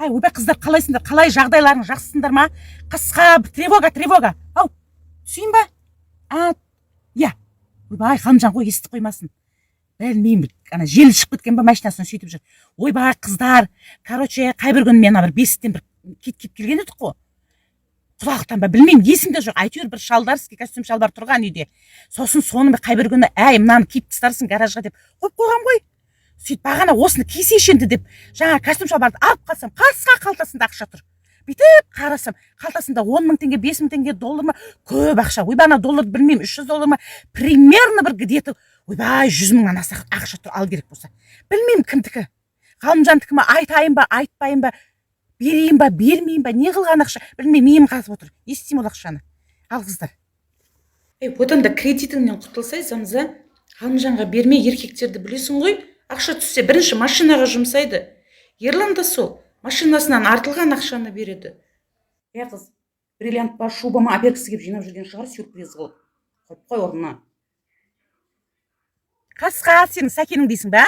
ойбай қыздар, қалайсыңдар? Қалай, жағдайларың жақсысыңдар ма? Қысқа, тревога. Ау, түсейін ба? Я. Ойбай, Ғалымжан ғой, естіп қоймасын. Білмеймін, ана желі шығып кеткен ба, машинасын сөйтіп жүр. Ойбай, қыздар, короче, қай бір күні мен бір бесіктен бір кетіп келген едік қой. Құлақтан ба, білмеймін, есімде жоқ. Әйтеуір бір шалдарский костюм шалбар тұрған үйде. Сосын соны қай бір күні, мынаны киіп тастарсың гаражға деп қойып қойған ғой. Сөйтіп бағана осыны кисейші енді деп, жаңа костюм шалбарды алып қалсам, қасқа қалтасында ақша тұр. Бүйтіп қарасам, қалтасында 10 мың теңге, 5 мың теңге, доллар ма, көп ақша. Ойбай, ана доллар білмеймін, 300 доллар ма, примерно бір где-то, ойбай, 100 мыңнан аса ақша тұр, ал керек болса. Білмеймін кімдікі. Ғалымжандікі ма, айтайын ба, айтпайын ба, берейін ба, бермейін ба, не қылған ақша, білмеймін, миым қазып отыр. Естимін ол ақшаны. Ал қыздар. Одан да кредитіңнен құтылсай, Замза, Ғалымжанға бермей еркектерді білесің ғой, ақша түссе бірінші машинаға жұмсайды. Ерлан да сол, машинасынан артылған ақшаны береді. Қыз, бриллиант бар шубама абергісі кеп жинап жүрген шығар, сюрприз қылып. Қойып қой орнына. Қасқа, сенің сәкенің дейсің бә?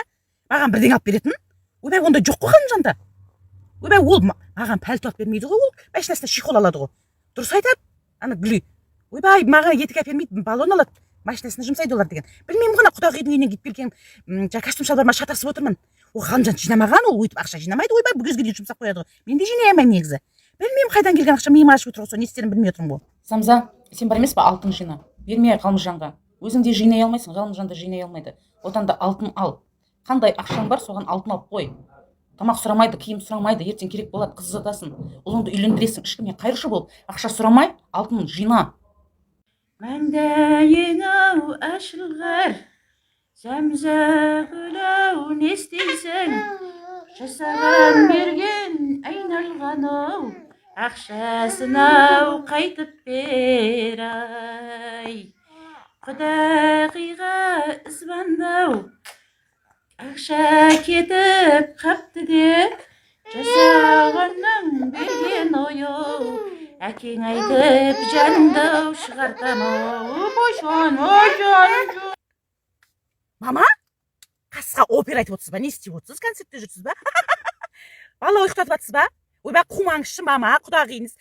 Маған бірден алып беретін? Ойбай, онда жоқ қой Ғалымжанда. Ойбай, ол маған пәлті алып бермейді ғой, ол машинасына шиқол алады ғой. Дұрыс айтады, ана гүлі. Ойбай, маған етік әпермейді, баллон алады, машинасына жұмсайды олар деген. Білмеймін ғана Құдағидің үйінен кетіп келген костюм шалбарыма шатасып отырмын. Ол Ғалымжан жинамаған, ол өйтіп ақша жинамайды, ойбай, бұл кезге дейін жұмсап қояды ғой. Мен де жинай алмаймын негізі. Білмеймін қайдан келген ақша, миым ашып отыр ғой, не істерін білмей отырмын ғой. Самза, сен бар емес па алтын жина? Берме Ғалымжанға. Өзің де жинай алмайсың, Ғалымжан да жинай алмайды. Одан да алтын ал. Қандай ақшаң бар, соған алтын алып қой. Тамақ сұрамайды, киім сұрамайды, ертең керек болады, қыз ұзатасың. Ұлыңды үйлендіресің, ешкімнен қайыршы болып, ақша сұрамай, алтын жина. Мәңдәйің-ау ашылғар, Замза гүл-ау, не істейсің? Жасаған берген айналған-ау, ақшасын-ау қайтып бер-ай. Құдағиға звондау, ақша кетіп қапты деп, жасағанның берген ойы, әкең айтып жаныңды шығартам-ау. Мама, қасқа опера айтып отырсыз ба? Не істеп отырсыз? Концертте жүрсіз ба? Бала ұйықтатып жатсыз ба? Ойбай, қумаңызшы мама, Құдағиыңыз.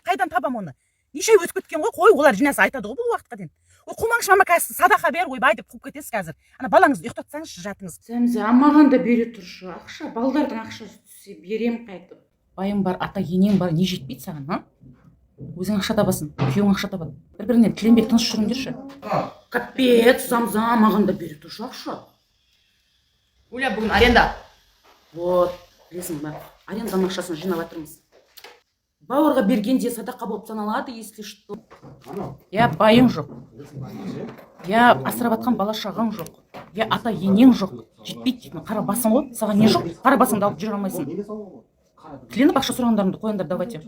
Қайдан табам оны? Неше ай өтіп кеткен ғой, қой, олар жинаса айтады ғой бұл уақытқа дейін. Ой, қумаңызшы мама, қазір садақа бер, ойбай деп қуып кетесіз қазір. Ана балаңызды ұйықтатсаңызшы, жатыңыз. Замза, маған да бере тұршы, ақша, балдардың ақшасы түссе берем қайтып. Байым бар, ата енең бар, не жетпейді саған, а? Өзің ақша табасың, күйеуің ақша табады. Бір-бірінен тіленбек тыныш жүріңдерші. Капец, Замза, маған да бере тұршы ақша. Уля, бүгін аренда. Вот, білесің ба, аренданың ақшасын жинап жатырмыз. Бауырға бергенде садақа болып саналады, если что. Я байың жоқ. Я асырап атқан бала шағаң жоқ. Я ата енең жоқ. Жетпейді дейтін, қара басың ғой, саған не жоқ? Қара басыңды алып жүре алмайсың. Тіленіп ақша сұрағандарыңды қойыңдар, давайте.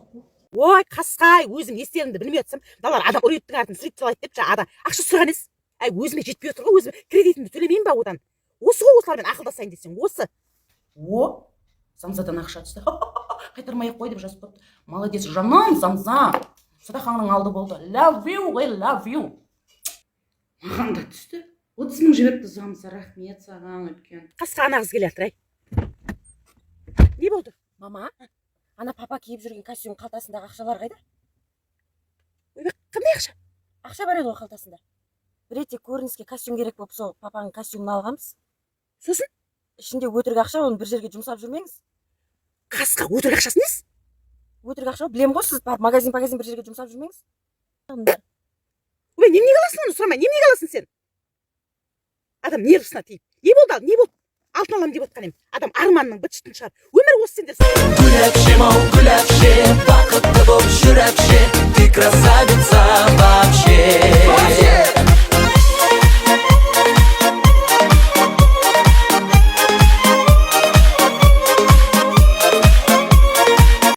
Ой, қасқай, өзім естерімді білмей отырсам, далар адам үреттің артын сүріп салайды деп, ада ақша сұраған ес. Өзіме жетпей отыр ғой, өзім кредитімді төлемеймін ба одан? Осы ғой осылармен ақылдасайын десең, осы. Замзадан ақша түсті. Қайтармай қой деп жазып қойыпты. Молодец, жаным, Замза. Садақаңның алды болды. Love you, I love you. Маған да түсті. 30 мың жіберіпті Замза, рахмет саған өткен. Қасқа ана қыз келе жатыр, ай. Не болды? Мама, ана папа киіп жүрген костюм қалтасындағы ақшалар қайда? Қандай ақша? Ақша бар еді ғой қалтасында. Бір ретте көрініске костюм керек болып, сол папаның костюмын алғанбыз. Сосын? Ішінде өтірік ақша, оны бір жерге жұмсап жүрмеңіз. Қасқа, өтірік ақшасы несі? Өтірік ақша, білем ғой, сіз барып магазин бір жерге жұмсап жүрмеңіз. Ой, немене қаласың оны сұрамай, немене қаласың сен? Адам нервысына тиіп. Не болды? Не болды? Алтын алам деп отқан ем. Адам арманның быт-шытын шығар. Өмір осы сендер. Гүл әпшем-ау, гүл әпше, бақытты болып жүр әпше, ты красавица вообще.